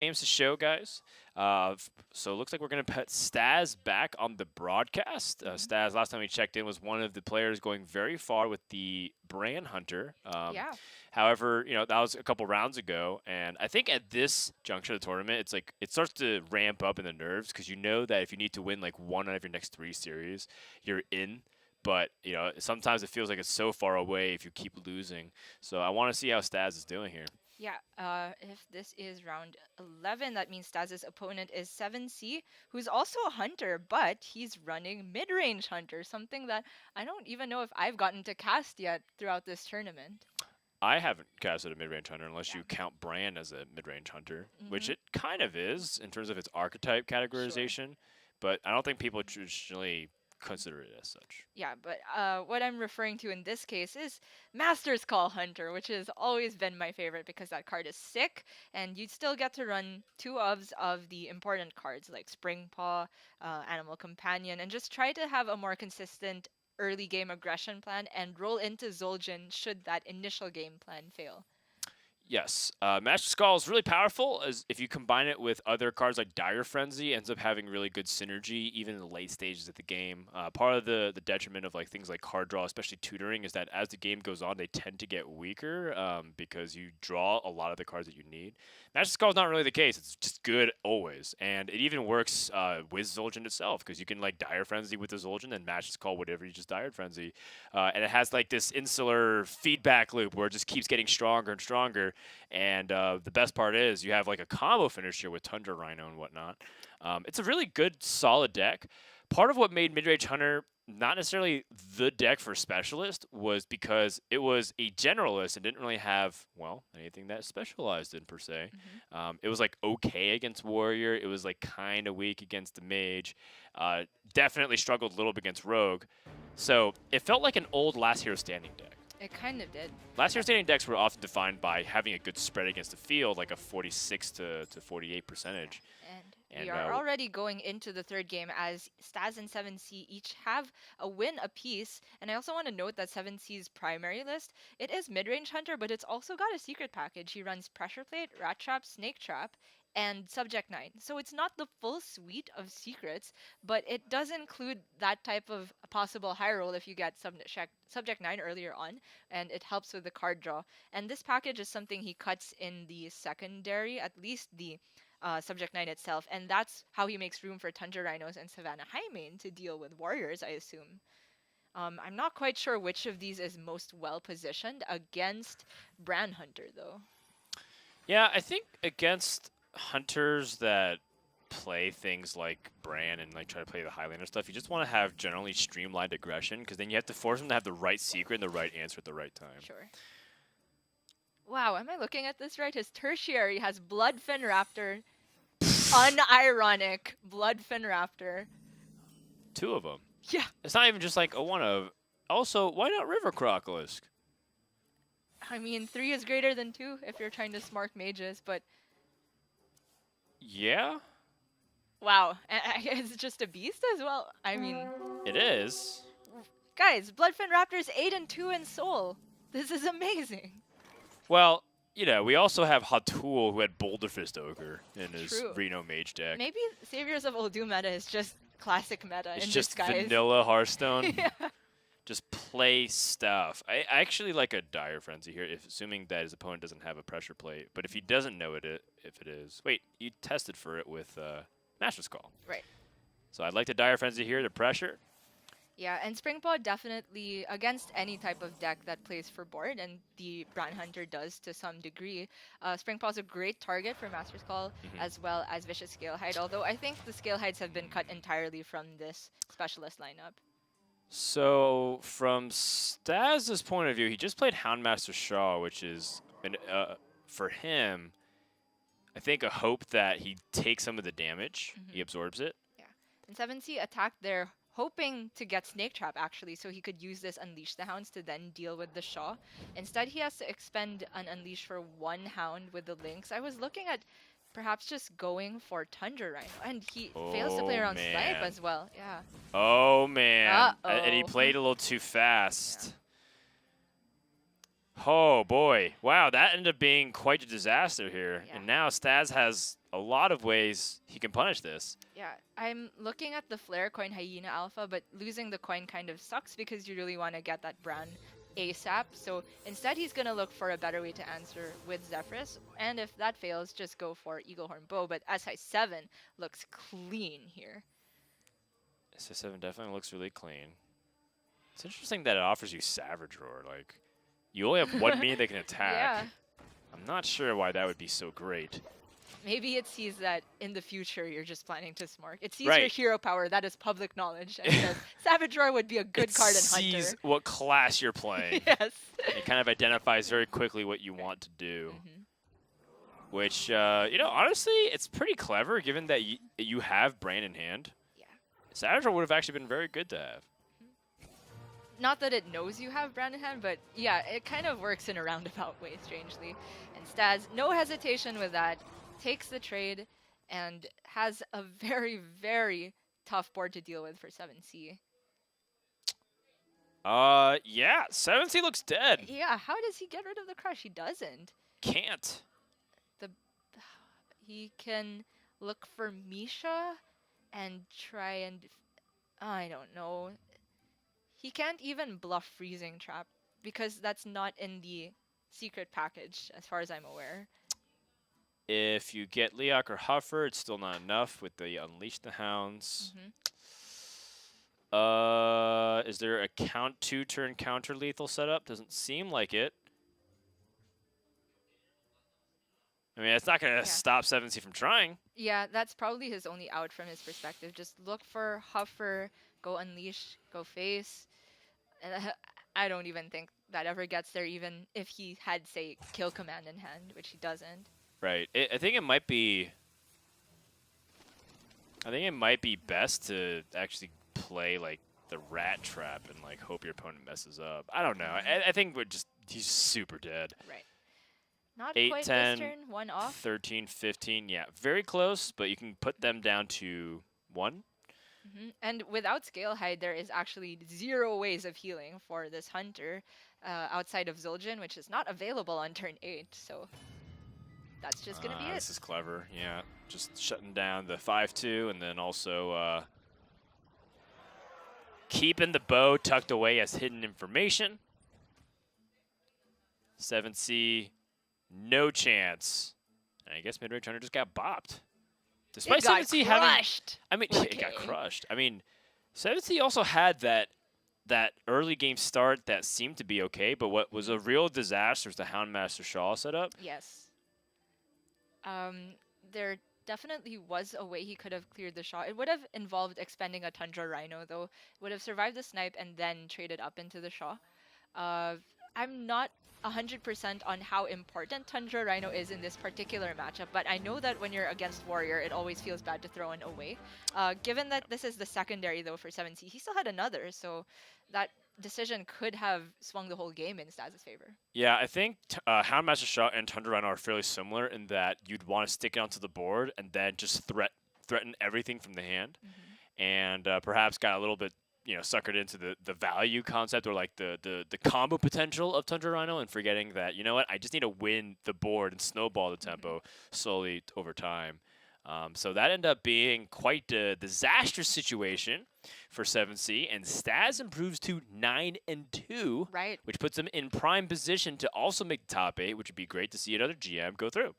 games to show, guys. So it looks like we're going to put Staz back on the broadcast. Mhm. Staz, last time we checked in, was one of the players going very far with the Brand Hunter. Yeah. However, that was a couple rounds ago, and I think at this juncture of the tournament, it's like it starts to ramp up in the nerves because you know that if you need to win like one out of your next 3 series, you're in. But sometimes it feels like it's so far away if you keep losing. So I want to see how Staz is doing here. Yeah, if this is round 11, that means Staz's opponent is 7C, who's also a hunter, but he's running mid-range hunter, something that I don't even know if I've gotten to cast yet throughout this tournament. I haven't casted a mid-range hunter unless Yeah. you count Bran as a mid-range hunter, which Mm-hmm. it kind of is in terms of its archetype Sure. categorization, but I don't think people traditionally consider it as such. Yeah, but what I'm referring to in this case is Master's Call Hunter, which has always been my favorite because that card is sick, and you still get to run two ofs of the important cards like Spring Paw, Animal Companion, and just try to have a more consistent early game aggression plan and roll into Zul'jin should that initial game plan fail. Yes, Master Skull is really powerful. As if you combine it with other cards like Dire Frenzy, ends up having really good synergy even in the late stages of the game. Part of the detriment of like things like card draw, especially tutoring, is that as the game goes on, they tend to get weaker because you draw a lot of the cards that you need. Master Skull is not really the case. It's just good always, and it even works with Zul'jin itself because you can like Dire Frenzy with the Zul'jin and Master Skull whatever you just Dire Frenzy, and it has like this insular feedback loop where it just keeps getting stronger and stronger. And the best part is you have like a combo finisher with Tundra Rhino and whatnot. It's a really good, solid deck. Part of what made Midrange Hunter not necessarily the deck for Specialist was because it was a generalist and didn't really have, well, anything that specialized in per se. Hmm. It was like okay against Warrior. It was like kind of weak against the Mage. Definitely struggled a little bit against Rogue. So it felt like an old Last Hero Standing deck. It kind of did. Last year's standing decks were often defined by having a good spread against the field, like a 46 to 48 percentage. And we And are already going into the third game as Staz and 7C each have a win apiece. And I also want to note that 7C's primary list, it is mid-range hunter, but it's also got a secret package. He runs Pressure Plate, Rat Trap, Snake Trap, and Subject 9. So it's not the full suite of secrets, but it does include that type of possible high roll if you get Subject 9 earlier on, and it helps with the card draw. And this package is something he cuts in the secondary, at least the Subject 9 itself, and that's how he makes room for Tundra Rhinos and Savannah Highmane to deal with warriors, I assume. I'm not quite sure which of these is most well positioned against Brand Hunter, though. yeah, I think against hunters that play things like Bran and like try to play the Highlander stuff, you just want to have generally streamlined aggression because then you have to force them to have the right secret and the right answer at the right time. Sure. Wow, am I looking at this right? His tertiary has Bloodfin Raptor. Unironic Bloodfin Raptor. Two of them. Yeah, It's not even just like a one of. Also, why not River Crocolisk? I mean, 3 is greater than 2 if you're trying to smart mages, but Yeah, wow, it's just a beast as well. I mean, it is. guys, Bloodfin Raptor's 8 and 2 in Seoul. This is amazing. Well, we also have Hatul who had Boulder Fist Ogre in his True. Reno Mage deck. Maybe Saviors of Uldu meta is just classic meta It's in just disguise. vanilla Hearthstone. Yeah. Just play stuff. I actually like a Dire Frenzy here, if assuming that his opponent doesn't have a pressure plate. But if he doesn't know if it is, wait, you tested for it with Master's Call. Right. So I'd like the Dire Frenzy here, the pressure. Yeah, and Springpaw definitely against any type of deck that plays for board, and the Brand Hunter does to some degree. Springpaw is a great target for Master's Call Mhm. as well as Vicious Scale Hide, although I think the Scale Hides have been cut entirely from this specialist lineup. So from Staz's point of view, he just played Houndmaster Shaw, which is for him, I think a hope that he takes some of the damage, he absorbs it. Yeah. And 7C attacked there hoping to get Snake Trap actually, so he could use this Unleash the Hounds to then deal with the Shaw. Instead, he has to expend an Unleash for 1 Hound with the Lynx. I was looking at perhaps just going for Tundra Rhino, and he fails to play Oh around Snipe man. as well. Yeah. Oh man. And he Uh-oh. played a little too fast. Oh boy. Wow, that ended up being quite a disaster here. Yeah. And now Staz has a lot of ways he can punish this. Yeah, I'm looking at the Flare coin Hyena Alpha, but losing the coin kind of sucks because you really want to get that Bran ASAP. So instead, he's going to look for a better way to answer with Zephyrus. And if that fails, just go for Eaglehorn Bow. But SI7 looks clean here. SI7 definitely looks really clean. It's interesting that it offers you Savage Roar. Like, you only have 1 minute they can attack. Yeah. I'm not sure why that would be so great. Maybe it sees that in the future you're just planning to smart. It sees Right. your hero power, that is public knowledge, and says Savage Roar would be a good card in Hunter. It sees what class you're playing. Yes. It kind of identifies very quickly what you want to do. Which, you know, honestly, it's pretty clever given that you have Brain in hand. Yeah. Savage Roar would have actually been very good to have. Not that it knows you have Brand in hand, but yeah, it kind of works in a roundabout way, strangely. And Staz, no hesitation with that, takes the trade and has a very, very tough board to deal with for 7C. Yeah, 7C looks dead. Yeah, how does he get rid of the crush? He doesn't. Can't. He can look for Misha and try and... I don't know. He can't even bluff Freezing Trap because that's not in the secret package, as far as I'm aware. If you get Leok or Huffer, it's still not enough with the Unleash the Hounds. Is there a 2-turn counter lethal setup? Doesn't seem like it. I mean, it's not going to stop 7C from trying. Yeah, that's probably his only out from his perspective. Just look for Huffer, go Unleash, go Face. And I don't even think that ever gets there, even if he had, say, Kill Command in hand, which he doesn't. Right. I think it might be... I think it might be best to actually play, like, the Rat Trap and, like, hope your opponent messes up. I don't know. I think he's super dead. Right. Not 8, quite 10, this turn, 1 off. 13, 15, yeah. Very close, but you can put them down to 1. And without Scale Hide, there is actually 0 ways of healing for this Hunter outside of Zul'jin, which is not available on turn 8, so that's just going to be it. This is clever, yeah. Just shutting down the 5-2 and then also keeping the bow tucked away as hidden information. 7C, no chance. And I guess Midrange Hunter just got bopped. Despite 7C having, I mean, it got crushed. I mean, 7C also had that early game start that seemed to be okay, but what was a real disaster was the Houndmaster Shaw setup. Yes. There definitely was a way he could have cleared the Shaw. It would have involved expending a Tundra Rhino, though. It would have survived the snipe and then traded up into the Shaw. I'm not 100% on how important Tundra Rhino is in this particular matchup, but I know that when you're against Warrior, it always feels bad to throw in away. Given that this is the secondary, though, for 7C, he still had another, so that decision could have swung the whole game in Staz's favor. Yeah, I think Houndmaster Shaw and Tundra Rhino are fairly similar in that you'd want to stick it onto the board and then just threaten everything from the hand, and perhaps got a little bit suckered into the value concept or like the combo potential of Tundra Rhino and forgetting that, you know what, I just need to win the board and snowball the tempo slowly over time. So that ended up being quite a disastrous situation for 7C, and Staz improves to 9-2, right, which puts him in prime position to also make the top 8, which would be great to see another GM go through.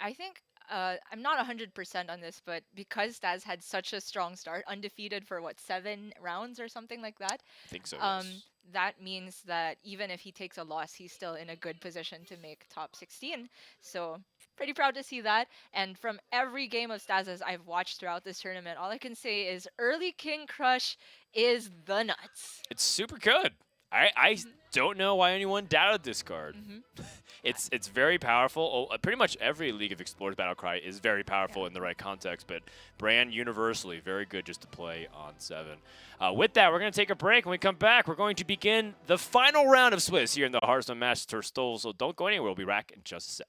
I think I'm not 100% on this, but because Staz had such a strong start, undefeated for what, 7 rounds or something like that? I think so. Yes. That means that even if he takes a loss, he's still in a good position to make top 16. So pretty proud to see that. And from every game of Staz's I've watched throughout this tournament, all I can say is early King Crush is the nuts. It's super good. I don't know why anyone doubted this card. It's very powerful. Pretty much every League of Explorers Battlecry is very powerful in the right context, but Brand universally very good just to play on 7. With that, we're going to take a break. When we come back, we're going to begin the final round of Swiss here in the Hearthstone Master Stole, so don't go anywhere. We'll be back in just a sec.